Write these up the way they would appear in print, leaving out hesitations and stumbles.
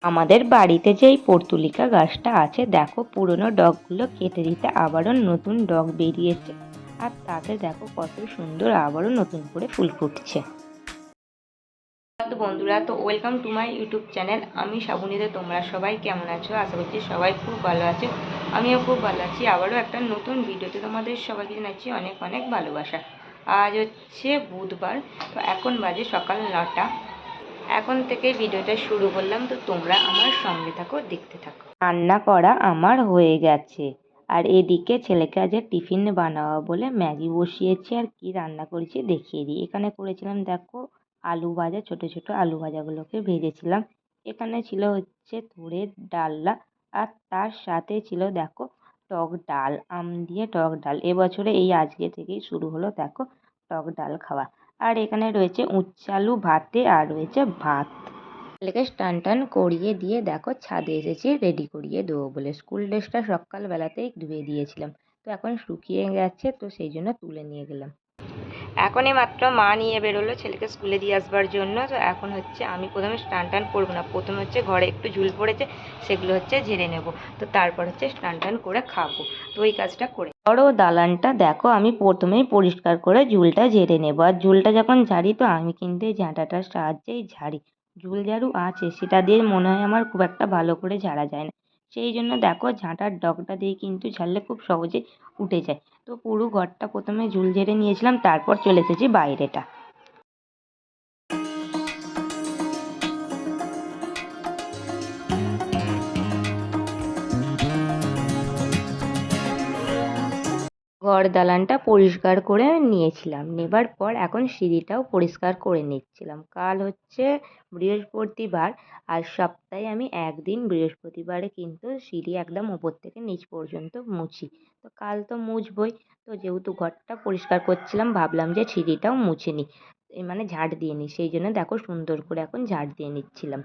আমাদের বাড়িতে যে এই পর্তুলিকা গাছটা আছে দেখো পুরনো ডগগুলো কেটে দিতে আবারও নতুন ডগ বেরিয়েছে। আর তাতে দেখো কত সুন্দর আবারও নতুন করে ফুল ফুটছে। তো বন্ধুরা, তো welcome to my YouTube channel. আমি শ্রাবণীতে, তোমরা সবাই কেমন আছো? আশা করছি সবাই খুব ভালো আছো। আমিও খুব ভালো আছি। আবারও একটা নতুন ভিডিওতে তোমাদের সবাইকে জানাচ্ছি অনেক অনেক ভালোবাসা। আজ হচ্ছে বুধবার, তো এখন বাজে সকাল 9টা। এখন থেকে ভিডিওটা শুরু করলাম, তো তোমরা আমার সঙ্গে থাকো, দেখতে থাকো। রান্না করা আমার হয়ে গেছে, আর এদিকে ছেলেকে আজ টিফিন বানাবো বলে ম্যাগি বসিয়েছি। আর কি রান্না করেছি দেখিয়ে দিই। এখানে করেছিলাম দেখো আলু ভাজা, ছোট ছোট আলু ভাজাগুলোকে ভেজেছিলাম। এখানে ছিল হচ্ছে থোড়ের ডালনা, আর তার সাথে ছিল দেখো টক ডাল, আম দিয়ে টক ডাল। এবছরে এই আজকে থেকেই শুরু হলো দেখো টক ডাল খাওয়া। আর এখানে রয়েছে উচ্ছে আলু ভাতে, আর রয়েছে ভাত। ছেলেকে স্নান টান করিয়ে দিয়ে দেখো ছাদে এসেছি রেডি করিয়ে দেবো বলে। স্কুল ড্রেসটা সকালবেলাতেই ধুয়ে দিয়েছিলাম, তো এখন শুকিয়ে গেছে, তো সেই জন্য তুলে নিয়ে গেলাম। এখনই মাত্র মা নিয়ে বেরোলো ছেলেকে স্কুলে দিয়ে আসবার জন্য। তো এখন হচ্ছে আমি প্রথমে স্নান টান করবো না, প্রথমে হচ্ছে ঘরে একটু ঝুল পড়েছে, সেগুলো হচ্ছে ঝেড়ে নেব। তো তারপর হচ্ছে স্নান টান করে খাবো। তো ওই কাজটা করে বড় দালানটা দেখো আমি প্রথমেই পরিষ্কার করে ঝুলটা ঝেড়ে নেবো। আর ঝুলটা যখন ঝাড়ি, তো আমি কিন্তু এই ঝাঁটাটার সাহায্যেই ঝাড়ি। ঝুল ঝাড়ু আছে, সেটা দিয়ে মনে হয় আমার খুব একটা ভালো করে ঝাড়া যায় না। সেই জন্য দেখো ঝাঁটার ডগটা দিয়ে কিন্তু ঝাড়লে খুব সহজে উঠে যায়। তো পুরো ঘরটা প্রথমে ঝুল ঝেড়ে নিয়েছিলাম, তারপর চলে এসেছি বাইরেটা। ঘর দালানটা পরিষ্কার করে নিয়েছিলাম, নেবার পর এখন সিঁড়িটাও পরিষ্কার করে নিচ্ছিলাম। কাল হচ্ছে বৃহস্পতিবার, আর সপ্তাহে আমি একদিন বৃহস্পতিবারে কিন্তু সিঁড়ি একদম উপর থেকে নিচ পর্যন্ত মুছি। তো কাল তো মুছবই, তো যেহেতু ঘরটা পরিষ্কার করছিলাম ভাবলাম যে সিঁড়িটাও মুছে নিই, মানে ঝাড় দিয়ে নিই। সেই জন্য দেখো সুন্দর করে এখন ঝাড় দিয়ে নিচ্ছিলাম।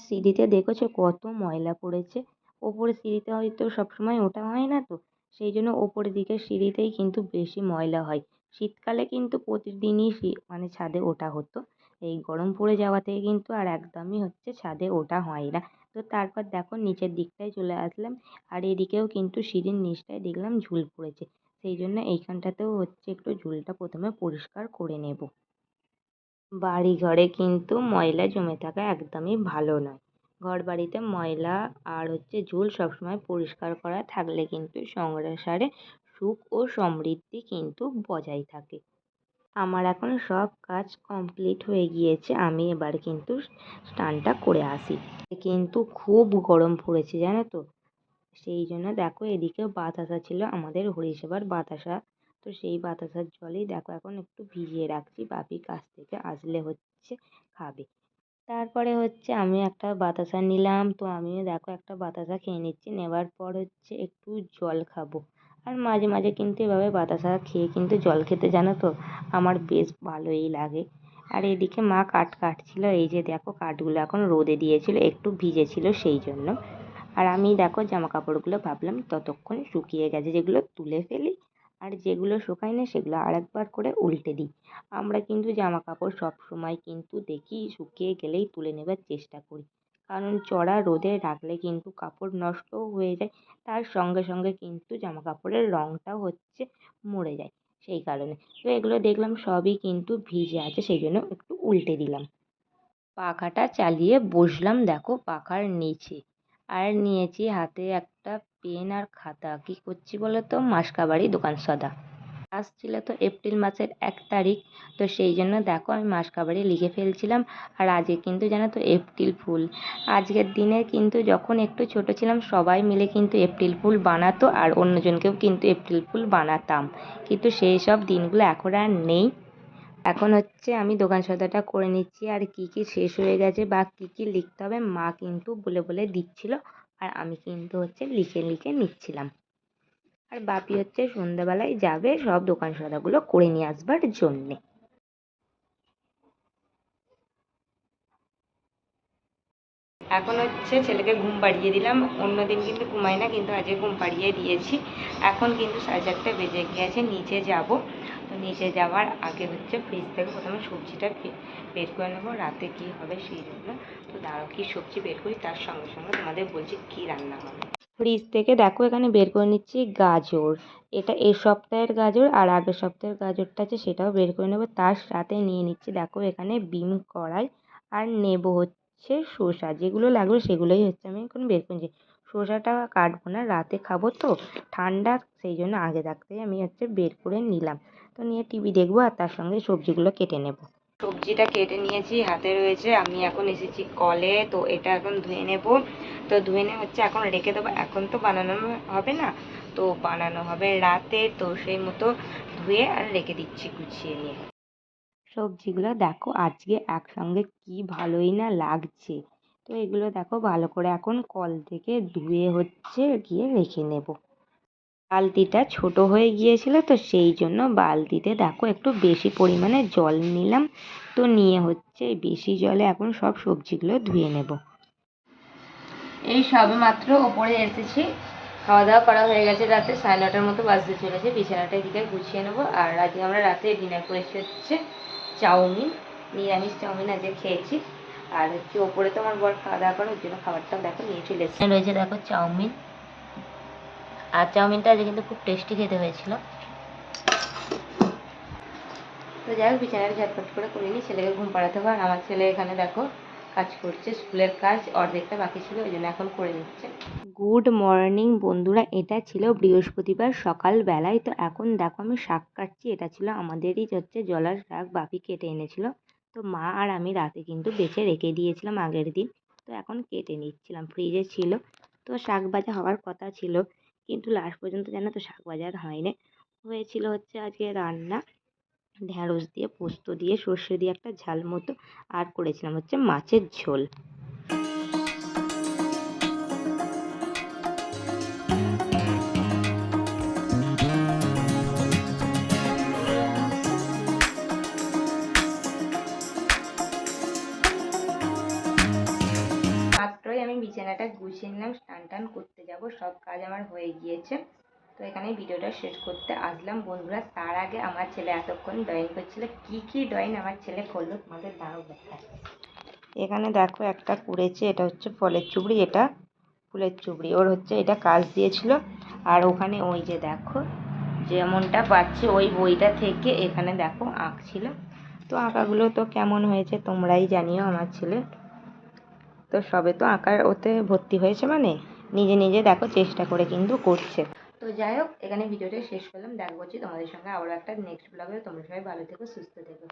সিঁড়িতে দেখেছো কত ময়লা পড়েছে। ওপরের সিঁড়িতে হয়তো সবসময় ওঠা হয় না, তো সেই জন্য ওপরের দিকের সিঁড়িতেই কিন্তু বেশি ময়লা হয়। শীতকালে কিন্তু প্রতিদিনই মানে ছাদে ওঠা হতো। এই গরম পড়ে যাওয়া থেকে কিন্তু আর একদমই হচ্ছে ছাদে ওঠা হয় না। তো তারপর দেখো নিচের দিকটায় চলে আসলাম, আর এদিকেও কিন্তু সিঁড়ির নিচটায় দেখলাম ঝুল পড়েছে। সেই জন্য এইখানটাতেও হচ্ছে একটু ঝুলটা প্রথমে পরিষ্কার করে নেব। বাড়ি ঘরে কিন্তু ময়লা জমে থাকা একদমই ভালো নয়। ঘর বাড়িতে ময়লা আর হচ্ছে ঝুল সবসময় পরিষ্কার করা থাকলে কিন্তু সংসারে সুখ ও সমৃদ্ধি কিন্তু বজায় থাকে। আমার এখন সব কাজ কমপ্লিট হয়ে গিয়েছে, আমি এবার কিন্তু স্নানটা করে আসি। কিন্তু খুব গরম পড়েছে জানো তো। সেই জন্য দেখো এদিকেও বাতাসা ছিল, আমাদের হরিসেবার বাতাসা। তো সেই বাতাসার জলেই দেখো এখন একটু ভিজিয়ে রাখছি, বাপি কাছ থেকে আসলে হচ্ছে খাবে। তারপরে হচ্ছে আমি একটা বাতাসা নিলাম, তো আমিও দেখো একটা বাতাসা খেয়ে নিচ্ছি। নেবার পর হচ্ছে একটু জল খাবো। আর মাঝে মাঝে কিন্তু এভাবে বাতাসা খেয়ে কিন্তু জল খেতে জানো তো আমার বেশ ভালোই লাগে। আর এদিকে মা কাঠ কাটছিল, এই যে দেখো কাঠগুলো এখন রোদে দিয়েছিল, একটু ভিজেছিল সেই জন্য। আর আমি দেখো জামা কাপড়গুলো ভাবলাম ততক্ষণ শুকিয়ে গেছে, যেগুলো তুলে ফেলি, আর যেগুলো শুকায় না সেগুলো আরেকবার করে উল্টে দিই। আমরা কিন্তু জামা কাপড় সব সময় কিন্তু দেখি শুকিয়ে গেলেই তুলে নেবার চেষ্টা করি, কারণ চড়া রোদে রাখলে কিন্তু কাপড় নষ্টও হয়ে যায়, তার সঙ্গে সঙ্গে কিন্তু জামা কাপড়ের রঙটাও হচ্ছে মরে যায়। সেই কারণে তো এগুলো দেখলাম সবই কিন্তু ভিজে আছে, সেই জন্য একটু উল্টে দিলাম। পাখাটা চালিয়ে বসলাম দেখো পাখার নিচে, আর নিয়েছি হাতে একটা পেন আর খাতা। কি করছি বলো তো, মাসকাবাড়ি দোকান সদা। আজ ছিল তো এপ্রিল মাসের 1 তারিখ, তো সেই জন্য দেখো আমি মাসকাবাড়ি লিখে ফেলছিলাম। আর আজকে কিন্তু জানো তো এপ্রিল ফুল। আজকের দিনে কিন্তু যখন একটু ছোট ছিলাম সবাই মিলে কিন্তু এপ্রিল ফুল বানাতো, আর অন্যজনকেও কিন্তু এপ্রিল ফুল বানাতাম, কিন্তু সেই সব দিনগুলো এখন আর নেই। এখন হচ্ছে আমি দোকান সওদাটা করে নিচ্ছি, আর কি কি শেষ হয়ে গেছে বা কি কি লিখতে হবে মা কিন্তু বলে বলে দিচ্ছিল, আর আমি কিন্তু হচ্ছে লিখে লিখে নিচ্ছিলাম। আর বাপি হচ্ছে সন্ধ্যাবেলায় যাবে সব দোকান সওদাগুলো করে নিয়ে আসবার জন্যে। এখন হচ্ছে ছেলেকে ঘুম পাড়িয়ে দিলাম। অন্যদিন কিন্তু ঘুমাই না, কিন্তু আজকে ঘুম পাড়িয়ে দিয়েছি। এখন কিন্তু 4:30 বেজে গেছে, নিচে যাব। তো নিচে যাওয়ার আগে হচ্ছে ফ্রিজ থেকে প্রথমে সবজিটা বের করে নেবো, রাতে কী হবে সেই জন্য। তো দাঁড়াও কী সবজি বের করি, তার সঙ্গে সঙ্গে তোমাদের বলছি কী রান্না হবে। ফ্রিজ থেকে দেখো এখানে বের করে নিচ্ছি গাজর। এটা এই সপ্তাহের গাজর, আর আগের সপ্তাহের গাজরটা আছে সেটাও বের করে নেবো। তার সাথে নিয়ে নিচ্ছি দেখো এখানে বিম কড়াই, আর নেবো হচ্ছে শসা। যেগুলো লাগবে সেগুলোই হচ্ছে আমি এখন বের করে নিচ্ছি। শসাটা কাটবো না, রাতে খাবো তো, ঠান্ডা, সেই জন্য আগে থাকতেই আমি হচ্ছে বের করে নিলাম। তো নিয়ে টিভি দেখবো আর তার সঙ্গে সবজিগুলো কেটে নেবো। সবজিটা কেটে নিয়েছি, হাতে রয়েছে। আমি এখন এসেছি কলে, তো এটা এখন ধুয়ে নেব। তো ধুয়ে নিয়ে হচ্ছে এখন রেখে দেবো। এখন তো বানানো হবে না, তো বানানো হবে রাতে, তো সেই মতো ধুয়ে আর রেখে দিচ্ছি গুছিয়ে নিয়ে। সবজিগুলো দেখো আজকে একসঙ্গে কি ভালোই না লাগছে। তো এগুলো দেখো ভালো করে এখন কল থেকে ধুয়ে হচ্ছে গিয়ে রেখে নেব। বালতিটা ছোট হয়ে গিয়েছিল, তো সেই জন্য বালতিতে দেখো একটু বেশি পরিমাণে জল নিলাম। তো নিয়ে হচ্ছে বেশি জলে এখন সব সবজিগুলো ধুয়ে নেব। এই সবে মাত্র ওপরে এসেছি, খাওয়া দাওয়া করা হয়ে গেছে। রাতে 9:30টার মতো বাজতে চলেছে। বিছানাটা এদিকে গুছিয়ে নেবো। আর আজকে আমরা রাতে ডিনার করেছি হচ্ছে চাউমিন, নিরামিষ চাউমিন আজকে খেয়েছি। আর হচ্ছে ওপরে তো আমার বর খাওয়া দাওয়া করে, ওর জন্য খাবারটাও দেখো নিয়ে চলে এসেছে। রয়েছে দেখো চাউমিন, আর চাউমিনটা আজকে কিন্তু খুব টেস্টি খেতে হয়েছিল। তো যাই হোক, বিছানাটা ঝটপট করে নিই, ছেলেকে ঘুম পাড়াতে হবে। আর আমার ছেলে এখানে দেখো কাজ করছে, স্কুলের কাজ অর্ধেকটা বাকি ছিল, ওই জন্য এখন করে নিচ্ছে। গুড মর্নিং বন্ধুরা, এটা ছিল বৃহস্পতিবার সকালবেলায়। তো এখন দেখো আমি শাক কাটছি। এটা ছিল আমাদেরই হচ্ছে জলার শাক, বাপি কেটে এনেছিল। তো মা আর আমি রাতে কিন্তু বেছে রেখে দিয়েছিলাম আগের দিন। তো এখন কেটে নিচ্ছিলাম, ফ্রিজে ছিল। তো শাক ভাজা হওয়ার কথা ছিল, কিন্তু লাস্ট পর্যন্ত জানো তো শাক ভাজা আর হয়নি। হয়েছিল হচ্ছে আজকে রান্না ঢ্যাঁড়স দিয়ে, পোস্ত দিয়ে, সর্ষে দিয়ে একটা ঝাল মতো, আর করেছিলাম হচ্ছে মাছের ঝোল। মাত্রই আমি বিছানাটা গুছিয়ে নিলাম, স্নান টান করতে যাব, সব কাজ আমার হয়ে গিয়েছে। তো এখানে ভিডিওটা শেষ করতে আসলাম বন্ধুরা। তার আগে আমার ছেলে এতক্ষণ ড্রয়িং করছিল, কি ড্রয়িং আমার ছেলে করলো তোমাদের দাঁড়াও দেখায়। এখানে দেখো একটা করেছে, এটা হচ্ছে ফলের চুবড়ি, এটা ফুলের চুবড়ি। ওর হচ্ছে এটা কাজ দিয়েছিল। আর ওখানে ওই যে দেখো যেমনটা পাচ্ছে ওই বইটা থেকে এখানে দেখো আঁকছিল। তো আঁকাগুলো তো কেমন হয়েছে তোমরাই জানিও। আমার ছেলে তো সবে তো আঁকার ওতে ভর্তি হয়েছে, মানে নিজে নিজে দেখো চেষ্টা করে কিন্তু করছে। তো যাই হোক, এখানে ভিডিওটা শেষ করলাম। দেখা হচ্ছে তোমাদের সঙ্গে আবার একটা নেক্সট ব্লগে। তোমরা সবাই ভালো থেকো, সুস্থ থেকো।